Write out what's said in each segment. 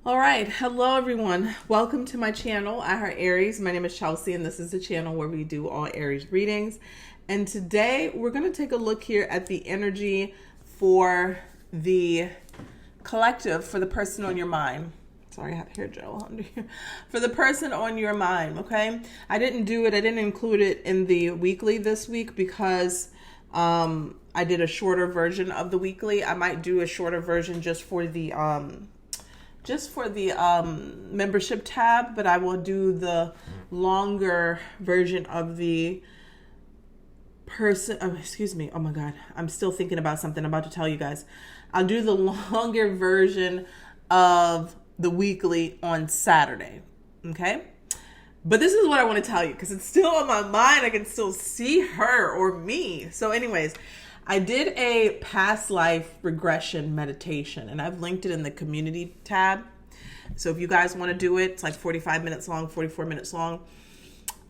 All right. Hello, everyone. Welcome to my channel. I Heart Aries. My name is Chelsea, and this is the channel where we do all Aries readings. And today we're going to take a look here at the energy for the collective, for the person on your mind. Sorry, I have hair gel under here. For the person on your mind, okay? I didn't include it in the weekly this week because I did a shorter version of the weekly. I might do a shorter version just for the membership tab, but I will do the longer version of the person. Oh my God. I'm still thinking about something I'm about to tell you guys. I'll do the longer version of the weekly on Saturday. Okay. But this is what I want to tell you because it's still on my mind. I can still see her or me. So anyways, I did a past life regression meditation and I've linked it in the community tab. So if you guys want to do it, it's like 45 minutes long, 44 minutes long.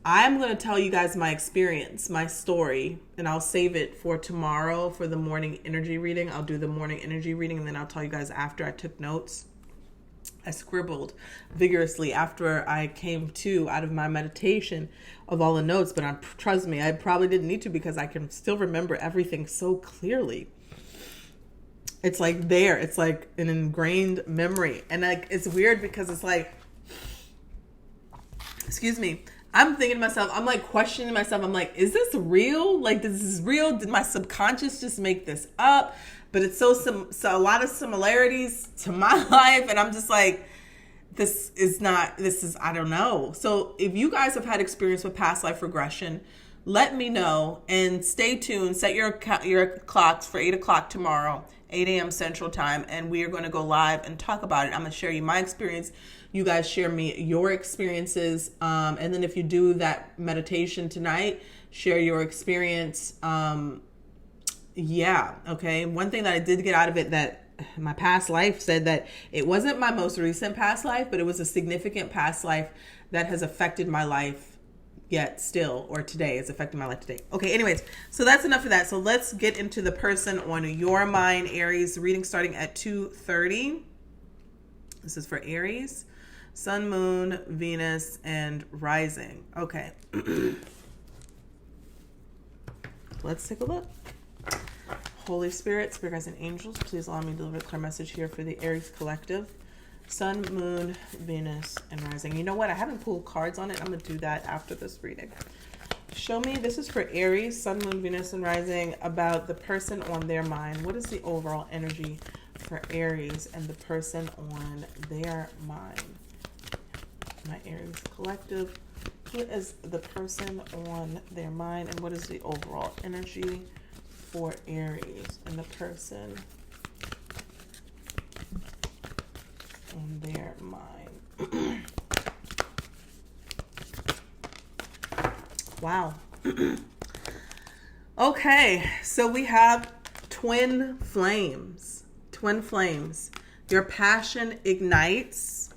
I'm going to tell you guys my experience, my story, and I'll save it for tomorrow for the morning energy reading. I'll do the morning energy reading and then I'll tell you guys after I took notes. I scribbled vigorously after I came to out of my meditation of all the notes, but trust me, I probably didn't need to because I can still remember everything so clearly. It's like there, it's like an ingrained memory. And like, it's weird because it's like, excuse me, I'm thinking to myself, I'm like questioning myself. I'm like, is this real? Like, this is real? Did my subconscious just make this up? But it's so a lot of similarities to my life. And I'm just like, I don't know. So if you guys have had experience with past life regression, let me know and stay tuned. Set your clocks for 8 o'clock tomorrow, 8 a.m. Central Time. And we are going to go live and talk about it. I'm going to share you my experience. You guys share me your experiences. And then if you do that meditation tonight, share your experience. Yeah. Okay. One thing that I did get out of it that my past life said that it wasn't my most recent past life, but it was a significant past life that has affected my life yet still, or today is affecting my life today. Okay. Anyways, so that's enough of that. So let's get into the person on your mind, Aries. Reading starting at 2:30. This is for Aries, Sun, Moon, Venus, and Rising. Okay. Let's take a look. Holy Spirit, Spirit Guides and Angels, please allow me to deliver a clear message here for the Aries collective. Sun, Moon, Venus, and Rising. You know what? I haven't pulled cards on it. I'm going to do that after this reading. Show me, this is for Aries, Sun, Moon, Venus, and Rising, about the person on their mind. What is the overall energy for Aries and the person on their mind? My Aries collective. What is the person on their mind and what is the overall energy for Aries and the person on their mind? Wow. Okay, so we have twin flames. Twin flames. Your passion ignites.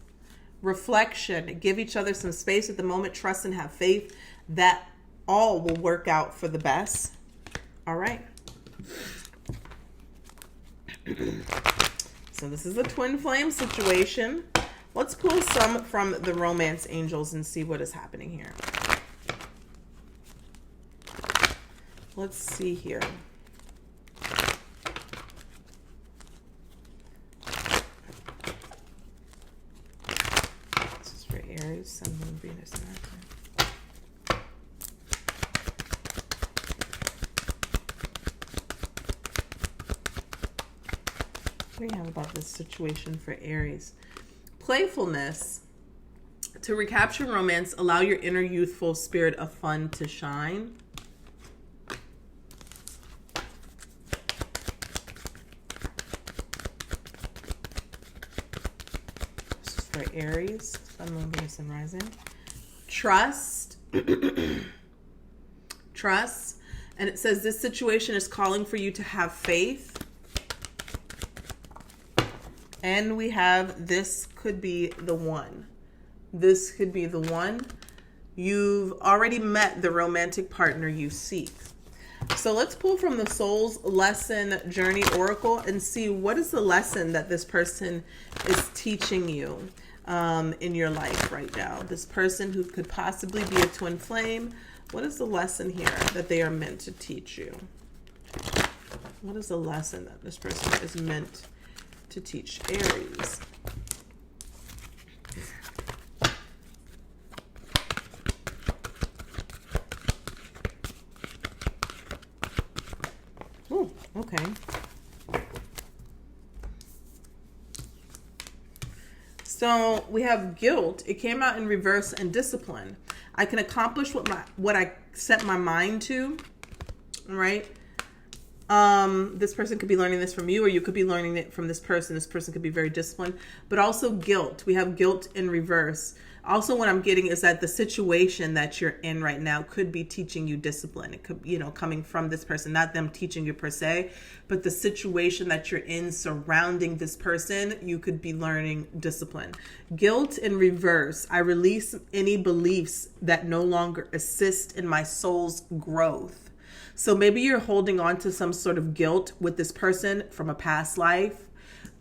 Reflection. Give each other some space at the moment. Trust and have faith that all will work out for the best. All right. So this is a twin flame situation. Let's pull some from the romance angels and see what is happening here. Let's see here. This is for Aries, Sun, Moon, Venus, and Mercury. What do you have about this situation for Aries? Playfulness. To recapture romance, allow your inner youthful spirit of fun to shine. This is for Aries, Sun, Moon, Venus, and Rising. Trust. Trust. And it says this situation is calling for you to have faith. And we have, this could be the one. This could be the one. You've already met the romantic partner you seek. So let's pull from the Soul's Lesson Journey Oracle and see what is the lesson that this person is teaching you in your life right now. This person who could possibly be a twin flame. What is the lesson here that they are meant to teach you? What is the lesson that this person is meant to teach Aries? Oh, okay. So we have guilt. It came out in reverse, and discipline. I can accomplish what I set my mind to, right? This person could be learning this from you, or you could be learning it from this person. This person could be very disciplined, but also guilt. We have guilt in reverse. Also, what I'm getting is that the situation that you're in right now could be teaching you discipline. It could, coming from this person, not them teaching you per se, but the situation that you're in surrounding this person, you could be learning discipline. Guilt in reverse. I release any beliefs that no longer assist in my soul's growth. So maybe you're holding on to some sort of guilt with this person from a past life.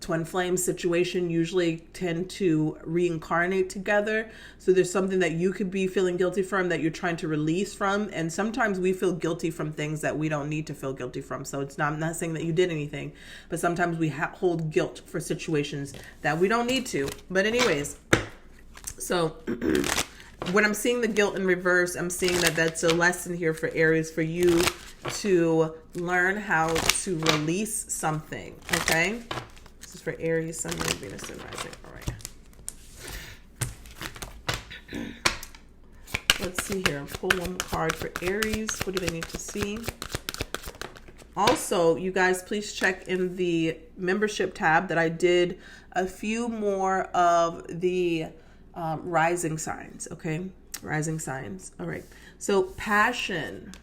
Twin flame situation usually tend to reincarnate together. So there's something that you could be feeling guilty from that you're trying to release from. And sometimes we feel guilty from things that we don't need to feel guilty from. So I'm not saying that you did anything, but sometimes we hold guilt for situations that we don't need to. But anyways, so when I'm seeing the guilt in reverse, I'm seeing that that's a lesson here for Aries, for you to learn how to release something, okay? This is for Aries, Sun, Moon, Venus, and Rising. All right. Let's see here. Pull one card for Aries. What do they need to see? Also, you guys, please check in the membership tab that I did a few more of the rising signs, okay? Rising signs. All right. So passion.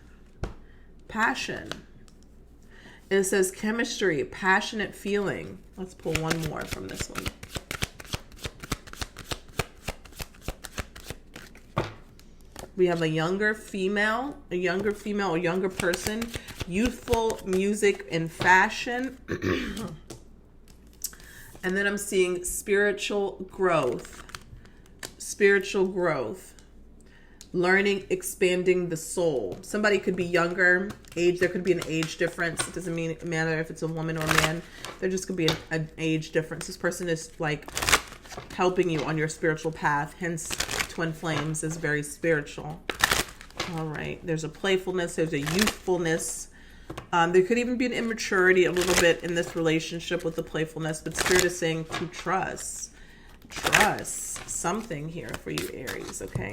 It says chemistry, passionate feeling. Let's pull one more from this one. We have a younger female, a younger person, youthful, music and fashion. And then I'm seeing spiritual growth, learning, expanding the soul. Somebody could be younger, age. There could be an age difference. It doesn't matter if it's a woman or a man. There just could be an age difference. This person is like helping you on your spiritual path. Hence, twin flames is very spiritual. All right. There's a playfulness. There's a youthfulness. There could even be an immaturity a little bit in this relationship with the playfulness. But Spirit is saying to trust something here for you, Aries. Okay.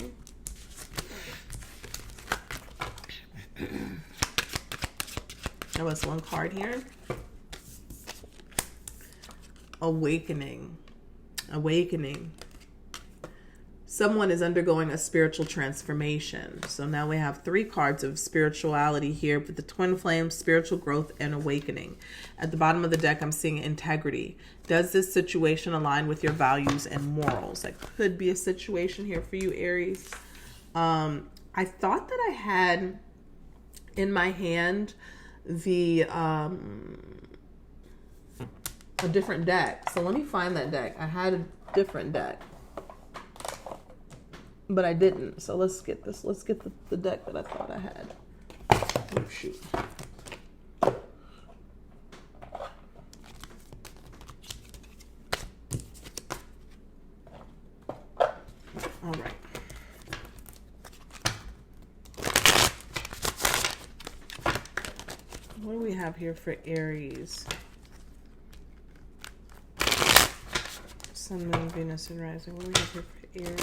That was one card here. Awakening. Someone is undergoing a spiritual transformation. So now we have 3 cards of spirituality here with the twin flames, spiritual growth, and awakening. At the bottom of the deck, I'm seeing integrity. Does this situation align with your values and morals? That could be a situation here for you, Aries. I thought that I had in my hand a different deck. So let me find that deck. I had a different deck, but I didn't. So let's get this. Let's get the deck that I thought I had. Oh, shoot. All right. What do we have here for Aries? Sun, Moon, Venus, and Rising. What do we have here for Aries?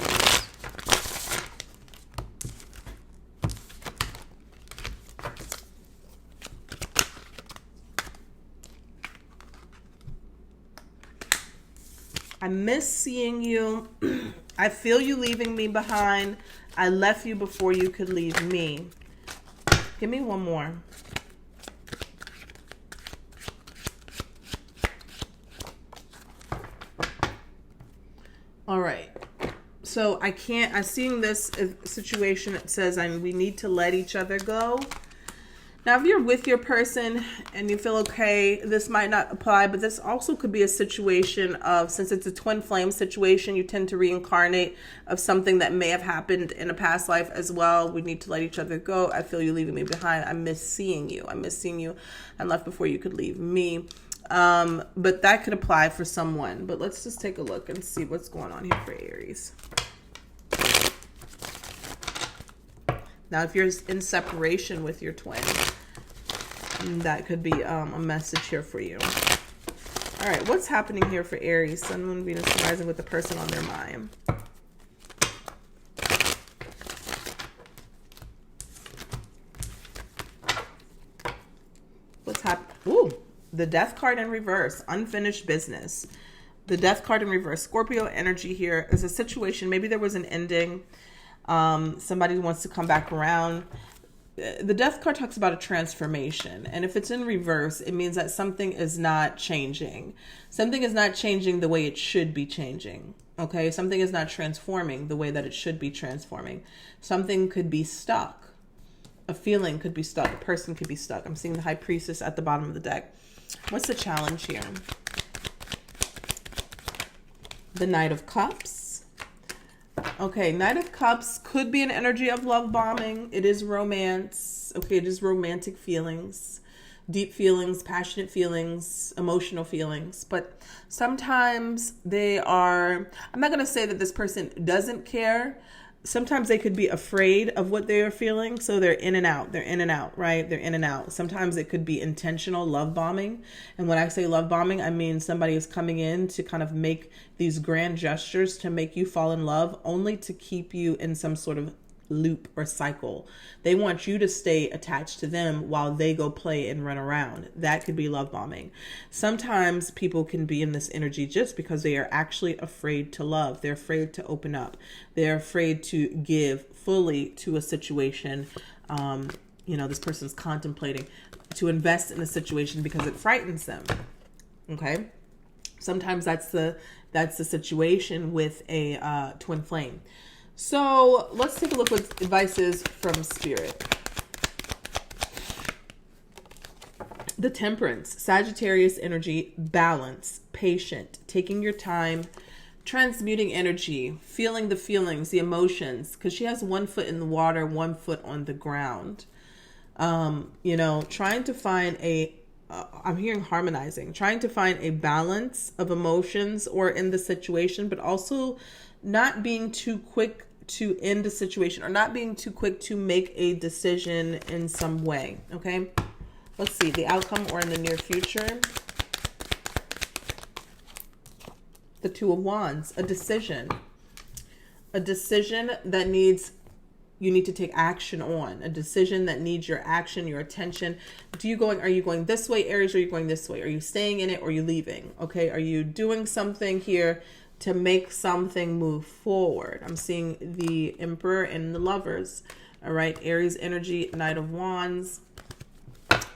I miss seeing you. I feel you leaving me behind. I left you before you could leave me. Give me one more. All right. So I'm seeing this situation. It says we need to let each other go. Now, if you're with your person and you feel okay, this might not apply, but this also could be a situation of, since it's a twin flame situation, you tend to reincarnate of something that may have happened in a past life as well. We need to let each other go. I feel you leaving me behind. I miss seeing you. I miss seeing you. I left before you could leave me. But that could apply for someone. But let's just take a look and see what's going on here for Aries. Now, if you're in separation with your twin, that could be a message here for you. All right, what's happening here for Aries? Sun, Moon, Venus, rising with the person on their mind. What's happening? Ooh, the Death card in reverse, unfinished business. The Death card in reverse, Scorpio energy here is a situation. Maybe there was an ending. Somebody wants to come back around. The Death card talks about a transformation. And if it's in reverse, it means that something is not changing. Something is not changing the way it should be changing. Okay? Something is not transforming the way that it should be transforming. Something could be stuck. A feeling could be stuck. A person could be stuck. I'm seeing the High Priestess at the bottom of the deck. What's the challenge here? The Knight of Cups. Okay, Knight of Cups could be an energy of love bombing. It is romance. Okay, it is romantic feelings, deep feelings, passionate feelings, emotional feelings. But sometimes they are, I'm not going to say that this person doesn't care. Sometimes they could be afraid of what they are feeling. So they're in and out. They're in and out, right? They're in and out. Sometimes it could be intentional love bombing. And when I say love bombing, I mean somebody is coming in to kind of make these grand gestures to make you fall in love, only to keep you in some sort of loop or cycle. They want you to stay attached to them while they go play and run around. That could be love bombing. Sometimes people can be in this energy just because they are actually afraid to love. They're afraid to open up. They're afraid to give fully to a situation. This person's contemplating to invest in a situation because it frightens them. Okay. Sometimes that's the situation with a twin flame. So let's take a look what advice is from Spirit. The Temperance, Sagittarius energy, balance, patient, taking your time, transmuting energy, feeling the feelings, the emotions, because she has 1 foot in the water, 1 foot on the ground. Trying to find I'm hearing harmonizing, trying to find a balance of emotions or in the situation, but also not being too quick to end the situation or not being too quick to make a decision in some way. Okay. Let's see the outcome or in the near future. The Two of Wands, a decision that you need to take action on, a decision that needs your action, your attention. Are you going this way, Aries, or are you going this way? Are you staying in it or are you leaving? Okay. Are you doing something here to make something move forward? I'm seeing the Emperor and the Lovers. All right. Aries energy, Knight of Wands,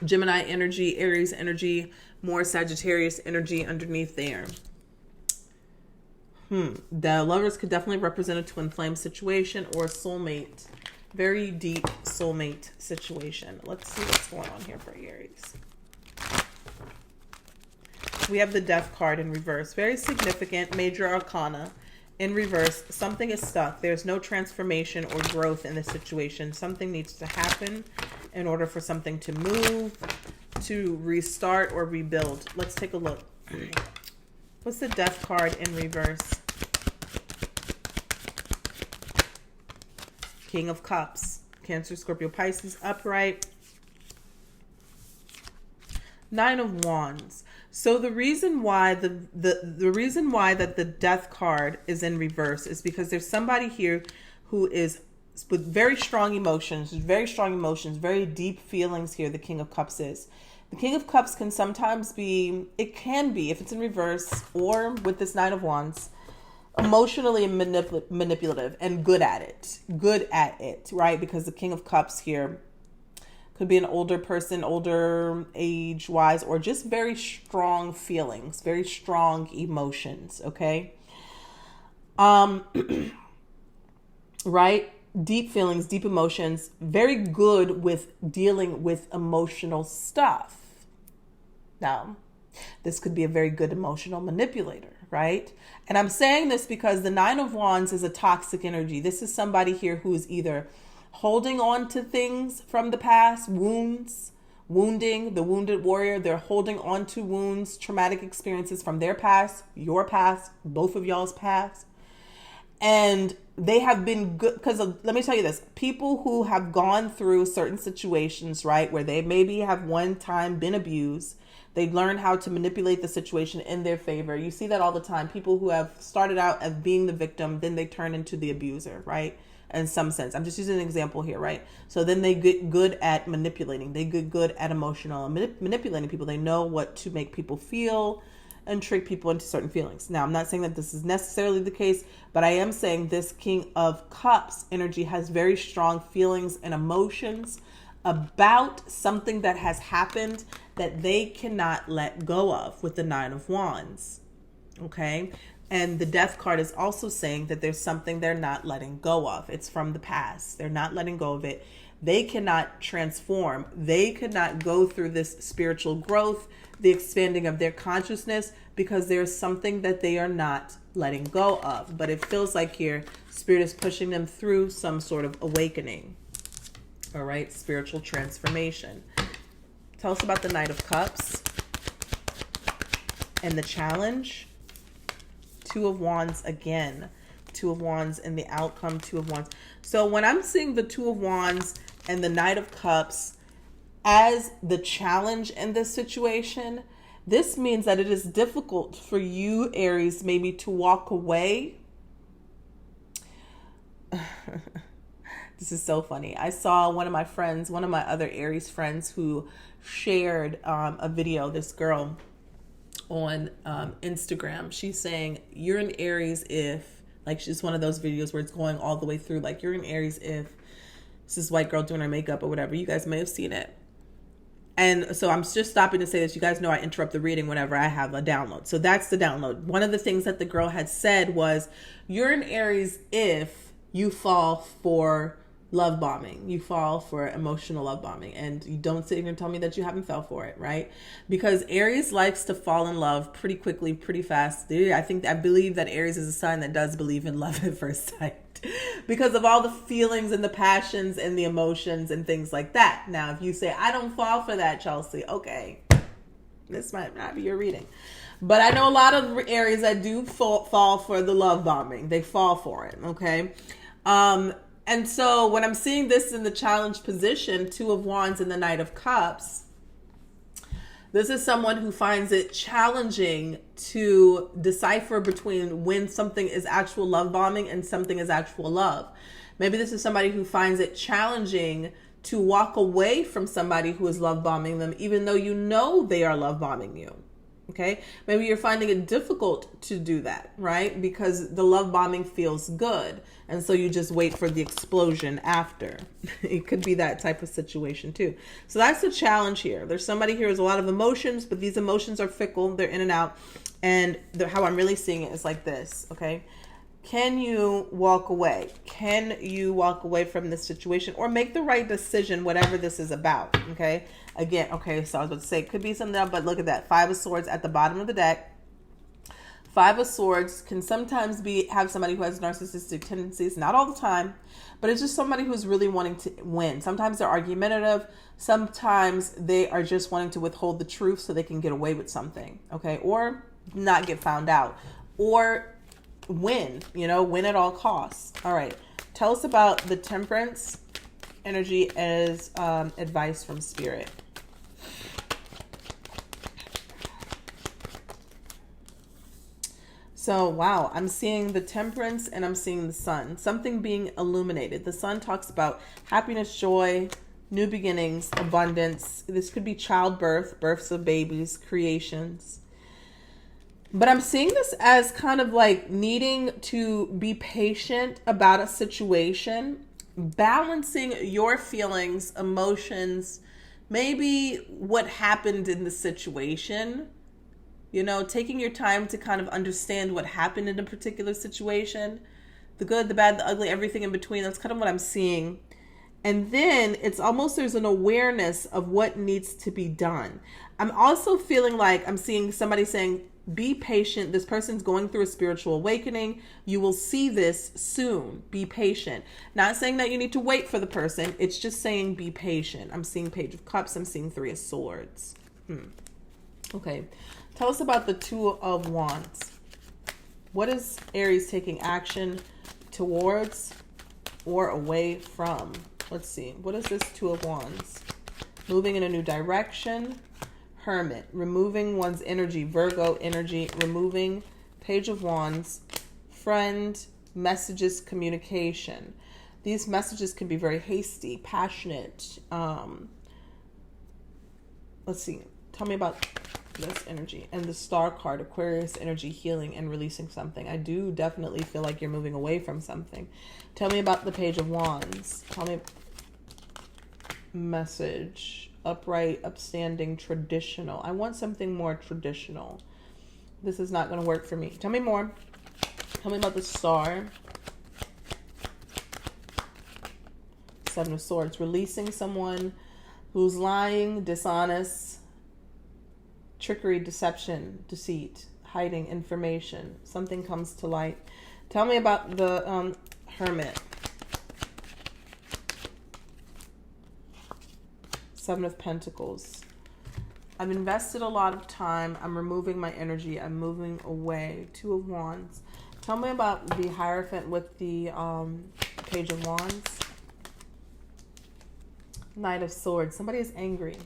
Gemini energy, Aries energy, more Sagittarius energy underneath there. The Lovers could definitely represent a twin flame situation or a soulmate, very deep soulmate situation. Let's see what's going on here for Aries. We have the Death card in reverse. Very significant, major arcana in reverse. Something is stuck. There's no transformation or growth in this situation. Something needs to happen in order for something to move, to restart or rebuild. Let's take a look. What's the Death card in reverse? King of Cups. Cancer, Scorpio, Pisces, upright. 9 of Wands. So the reason why the reason why that the Death card is in reverse is because there's somebody here who is with very strong emotions, very deep feelings here. The King of Cups is. The King of Cups can sometimes be, if it's in reverse or with this 9 of Wands, emotionally manipulative and good at it, right? Because the King of Cups here could be an older person, older age-wise, or just very strong feelings, very strong emotions, okay? Right? deep feelings, deep emotions, very good with dealing with emotional stuff. Now, this could be a very good emotional manipulator, right? And I'm saying this because the Nine of Wands is a toxic energy. This is somebody here who is either holding on to things from the past, wounding, the wounded warrior. They're holding on to wounds, traumatic experiences from their past, your past, both of y'all's past. And they have been good, because let me tell you this, people who have gone through certain situations, right, where they maybe have one time been abused, they learn how to manipulate the situation in their favor. You see that all the time. People who have started out as being the victim, then they turn into the abuser, right? In some sense. I'm just using an example here, right? So then they get good at manipulating. They get good at emotional manipulating people. They know what to make people feel and trick people into certain feelings. Now, I'm not saying that this is necessarily the case, but I am saying this King of Cups energy has very strong feelings and emotions about something that has happened that they cannot let go of with the Nine of Wands. Okay? And the Death card is also saying that there's something they're not letting go of. It's from the past. They're not letting go of it. They cannot transform. They could not go through this spiritual growth, the expanding of their consciousness, because there's something that they are not letting go of. But it feels like here, Spirit is pushing them through some sort of awakening. All right, spiritual transformation. Tell us about the Knight of Cups and the challenge. Two of Wands again. Two of Wands and the outcome, Two of Wands. So when I'm seeing the Two of Wands and the Knight of Cups as the challenge in this situation, this means that it is difficult for you, Aries, maybe to walk away. This is so funny. I saw one of my friends, one of my other Aries friends, who shared a video, this girl on Instagram. She's saying, you're an Aries if, like, she's one of those videos where it's going all the way through, like, you're an Aries if, this is white girl doing her makeup or whatever. You guys may have seen it. And so I'm just stopping to say this. You guys know I interrupt the reading whenever I have a download. So that's the download. One of the things that the girl had said was, you're an Aries if you fall for love bombing. You fall for emotional love bombing. And you don't sit here and tell me that you haven't fell for it, right? Because Aries likes to fall in love pretty quickly, pretty fast. I believe that Aries is a sign that does believe in love at first sight. Because of all the feelings and the passions and the emotions and things like that. Now, if you say, I don't fall for that, Chelsea, okay, this might not be your reading. But I know a lot of Aries that do fall for the love bombing. They fall for it, okay? And so when I'm seeing this in the challenge position, Two of Wands and the Knight of Cups, this is someone who finds it challenging to decipher between when something is actual love bombing and something is actual love. Maybe this is somebody who finds it challenging to walk away from somebody who is love bombing them, even though you know they are love bombing you. Okay? Maybe you're finding it difficult to do that, right? Because the love bombing feels good. And so you just wait for the explosion after. It could be that type of situation too. So that's the challenge here. There's somebody here who has a lot of emotions, but these emotions are fickle. They're in and out. And how I'm really seeing it is like this, okay? Can you walk away? Can you walk away from this situation or make the right decision, whatever this is about, okay? Again, okay, so I was about to say, it could be something else, but look at that. Five of Swords at the bottom of the deck. Five of Swords can sometimes have somebody who has narcissistic tendencies, not all the time, but it's just somebody who's really wanting to win. Sometimes they're argumentative. Sometimes they are just wanting to withhold the truth so they can get away with something, okay? Or not get found out. Or win, win at all costs. All right. Tell us about the Temperance energy as advice from Spirit. So, wow, I'm seeing the Temperance and I'm seeing the Sun. Something being illuminated. The Sun talks about happiness, joy, new beginnings, abundance. This could be childbirth, births of babies, creations. But I'm seeing this as kind of like needing to be patient about a situation, balancing your feelings, emotions, maybe what happened in the situation, taking your time to kind of understand what happened in a particular situation, the good, the bad, the ugly, everything in between. That's kind of what I'm seeing. And then it's almost there's an awareness of what needs to be done. I'm also feeling like I'm seeing somebody saying, be patient. This person's going through a spiritual awakening. You will see this soon. Be patient. Not saying that you need to wait for the person. It's just saying be patient. I'm seeing Page of Cups. I'm seeing Three of Swords. Okay. Tell us about the Two of Wands. What is Aries taking action towards or away from? Let's see. What is this Two of Wands? Moving in a new direction. Hermit. Removing one's energy. Virgo energy. Removing. Page of Wands. Friend. Messages. Communication. These messages can be very hasty, passionate. Let's see. Tell me about this energy. And the Star card. Aquarius energy. Healing and releasing something. I do definitely feel like you're moving away from something. Tell me about the Page of Wands. Tell me message. Upright, upstanding, traditional. I want something more traditional. This is not going to work for me. Tell me more. Tell me about the Star. Seven of Swords. Releasing someone who's lying, dishonest, trickery, deception, deceit, hiding information. Something comes to light. Tell me about the Hermit. Seven of Pentacles. I've invested a lot of time. I'm removing my energy. I'm moving away. Two of Wands. Tell me about the Hierophant with the Page of Wands. Knight of Swords. Somebody is angry.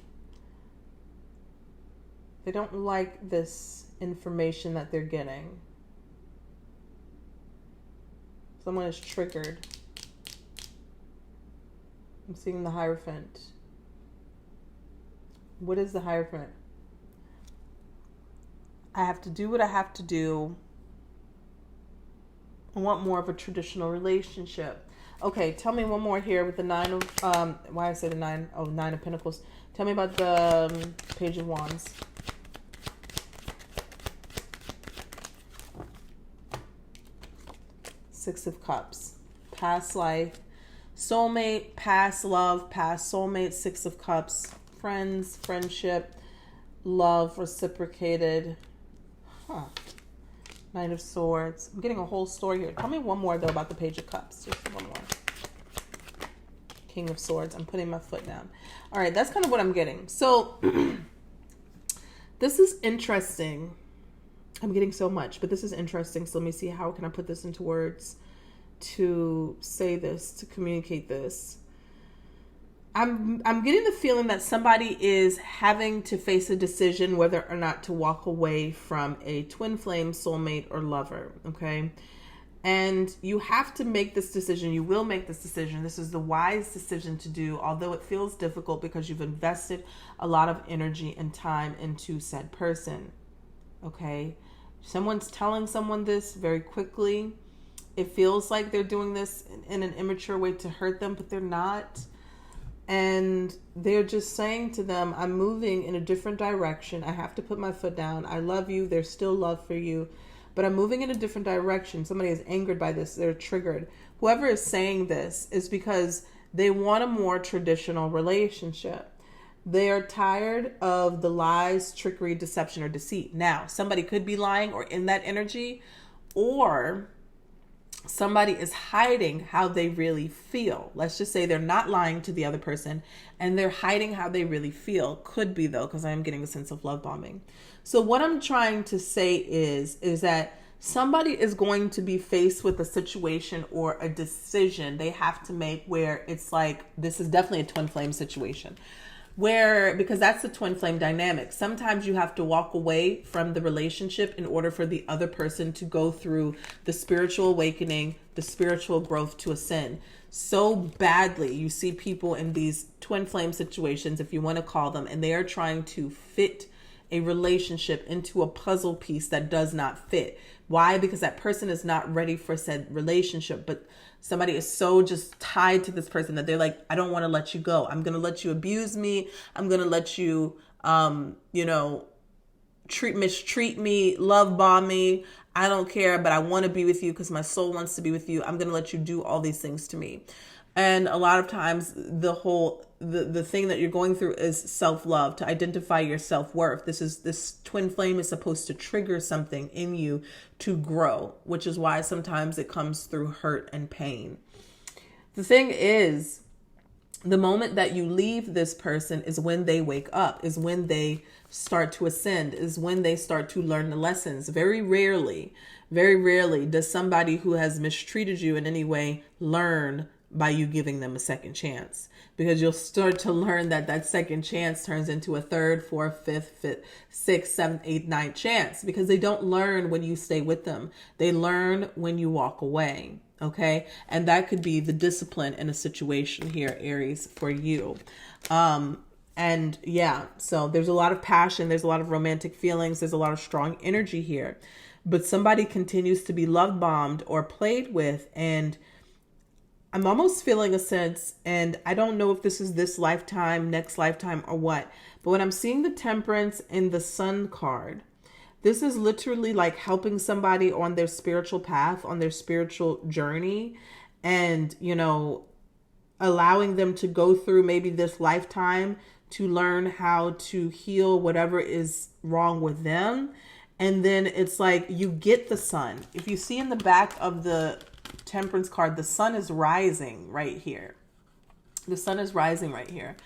They don't like this information that they're getting. Someone is triggered. I'm seeing the Hierophant. What is the Hierophant? I have to do what I have to do. I want more of a traditional relationship. Okay, tell me one more here with the Nine of... why I say the Nine? Oh, Nine of Pentacles. Tell me about the Page of Wands. Six of Cups. Past life. Soulmate. Past love. Past soulmate. Six of Cups. Friends, friendship, love, reciprocated. Knight of Swords. I'm getting a whole story here. Tell me one more, though, about the Page of Cups. Just one more. King of Swords. I'm putting my foot down. All right, that's kind of what I'm getting. So, this is interesting. I'm getting so much, but this is interesting. So let me see, how can I put this into words to say this, to communicate this. I'm getting the feeling that somebody is having to face a decision whether or not to walk away from a twin flame, soulmate, or lover, okay? And you have to make this decision. You will make this decision. This is the wise decision to do, although it feels difficult because you've invested a lot of energy and time into said person, okay? Someone's telling someone this very quickly. It feels like they're doing this in an immature way to hurt them, but they're not. And they're just saying to them, I'm moving in a different direction. I have to put my foot down. I love you. There's still love for you, but I'm moving in a different direction. Somebody is angered by this. They're triggered. Whoever is saying this is because they want a more traditional relationship. They are tired of the lies, trickery, deception, or deceit. Now, somebody could be lying or in that energy, or somebody is hiding how they really feel. Let's just say they're not lying to the other person and they're hiding how they really feel. Could be, though, because I am getting a sense of love bombing. So what I'm trying to say is that somebody is going to be faced with a situation or a decision they have to make where it's like, this is definitely a twin flame situation. Because that's the twin flame dynamic. Sometimes you have to walk away from the relationship in order for the other person to go through the spiritual awakening, the spiritual growth to ascend. So badly, you see people in these twin flame situations, if you want to call them, and they are trying to fit a relationship into a puzzle piece that does not fit. Why? Because that person is not ready for said relationship, but somebody is so just tied to this person that they're like, I don't want to let you go. I'm going to let you abuse me. I'm going to let you, mistreat me, love bomb me. I don't care, but I want to be with you because my soul wants to be with you. I'm going to let you do all these things to me. And a lot of times the thing that you're going through is self-love, to identify your self-worth. This twin flame is supposed to trigger something in you to grow, which is why sometimes it comes through hurt and pain. The thing is, the moment that you leave this person is when they wake up, is when they start to ascend, is when they start to learn the lessons. Very rarely does somebody who has mistreated you in any way learn by you giving them a second chance, because you'll start to learn that second chance turns into a third, fourth, fifth, sixth, seventh, eighth, ninth chance, because they don't learn when you stay with them. They learn when you walk away. Okay. And that could be the discipline in a situation here, Aries, for you. And yeah, so there's a lot of passion. There's a lot of romantic feelings. There's a lot of strong energy here, but somebody continues to be love bombed or played with. And I'm almost feeling a sense, and I don't know if this is this lifetime, next lifetime, or what, but when I'm seeing the Temperance and the Sun card, this is literally like helping somebody on their spiritual path, on their spiritual journey, and, you know, allowing them to go through maybe this lifetime to learn how to heal whatever is wrong with them. And then it's like you get the sun. If you see in the back of the Temperance card, the sun is rising right here. The sun is rising right here.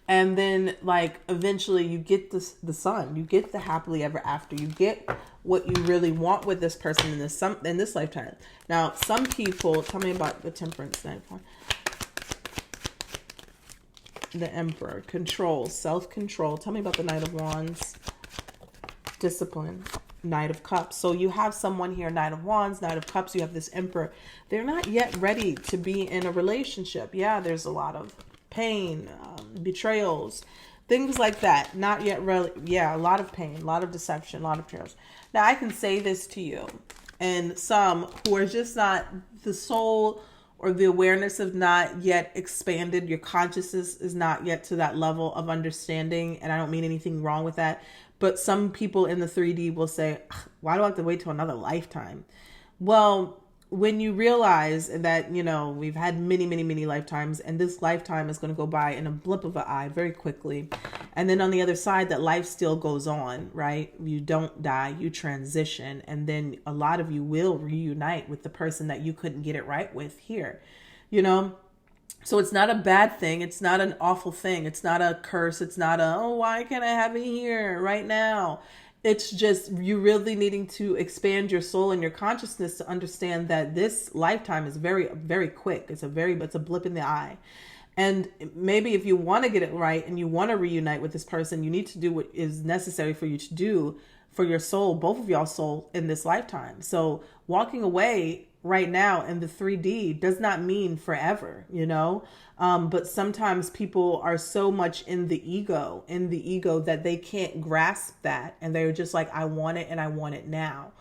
And then, like, eventually you get the sun, you get the happily ever after, you get what you really want with this person in this lifetime. Now, some people, tell me about the Temperance Knight. The Emperor, control, self-control. Tell me about the Knight of Wands, discipline, Knight of Cups. So you have someone here, Knight of Wands, Knight of Cups. You have this Emperor. They're not yet ready to be in a relationship. Yeah, there's a lot of pain, betrayals, things like that. Not yet really. Yeah, a lot of pain, a lot of deception, a lot of betrayals. Now, I can say this to you, and some who are just not, the soul or the awareness of not yet expanded, your consciousness is not yet to that level of understanding, and I don't mean anything wrong with that, but some people in the 3D will say, why do I have to wait till another lifetime? Well, when you realize that, you know, we've had many, many, many lifetimes, and this lifetime is going to go by in a blip of an eye very quickly. And then on the other side, that life still goes on, right? You don't die, you transition. And then a lot of you will reunite with the person that you couldn't get it right with here, you know? So it's not a bad thing. It's not an awful thing. It's not a curse. It's not oh, why can't I have it here right now? It's just you really needing to expand your soul and your consciousness to understand that this lifetime is very, very quick. It's a blip in the eye. And maybe if you want to get it right and you want to reunite with this person, you need to do what is necessary for you to do for your soul, both of y'all's soul in this lifetime. So walking away right now in the 3D does not mean forever, you know? But sometimes people are so much in the ego that they can't grasp that. And they're just like, I want it and I want it now.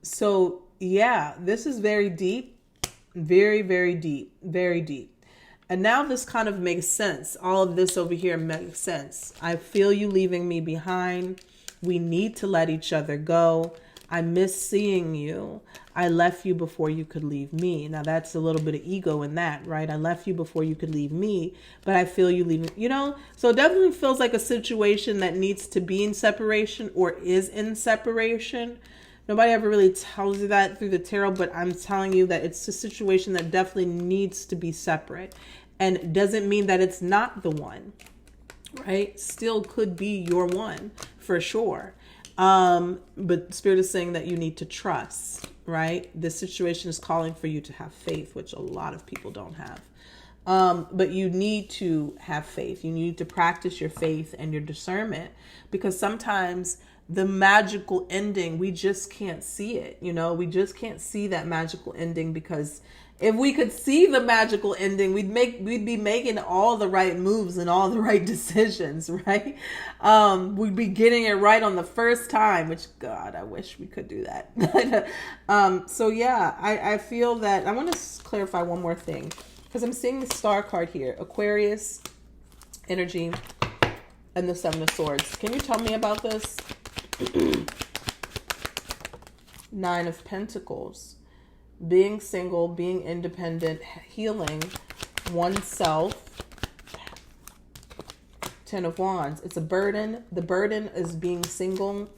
So yeah, this is very deep, very, very deep, very deep. And now this kind of makes sense. All of this over here makes sense. I feel you leaving me behind. We need to let each other go. I miss seeing you. I left you before you could leave me. Now that's a little bit of ego in that, right? I left you before you could leave me, but I feel you leaving, you know? So it definitely feels like a situation that needs to be in separation or is in separation. Nobody ever really tells you that through the tarot, but I'm telling you that it's a situation that definitely needs to be separate. And it doesn't mean that it's not the one, right? Still could be your one for sure. But Spirit is saying that you need to trust, right? This situation is calling for you to have faith, which a lot of people don't have. But you need to have faith. You need to practice your faith and your discernment, because sometimes the magical ending, we just can't see it. You know, we just can't see that magical ending, because if we could see the magical ending, we'd be making all the right moves and all the right decisions, right? We'd be getting it right on the first time, which, God, I wish we could do that. So yeah, I feel that I want to clarify one more thing, because I'm seeing the star card here, Aquarius energy and the 7 of Swords. Can you tell me about this? Nine of Pentacles. Being single, being independent, healing oneself. Ten of Wands. It's a burden. The burden is being single,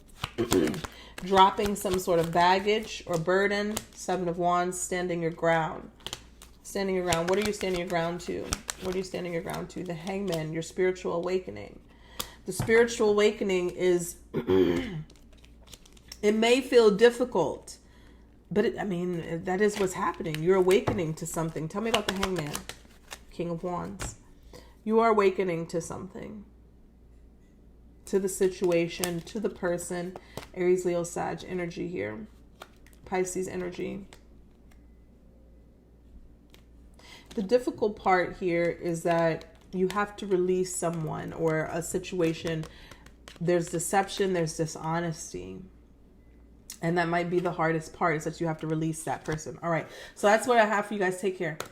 dropping some sort of baggage or burden. Seven of Wands, standing your ground. Standing your ground. What are you standing your ground to? What are you standing your ground to? The Hangman, your spiritual awakening. The spiritual awakening is, it may feel difficult, but that is what's happening. You're awakening to something. Tell me about the Hangman, King of Wands. You are awakening to something, to the situation, to the person. Aries, Leo, Sag energy here. Pisces energy. The difficult part here is that you have to release someone or a situation. There's deception, there's dishonesty. And that might be the hardest part, is that you have to release that person. All right. So that's what I have for you guys. Take care.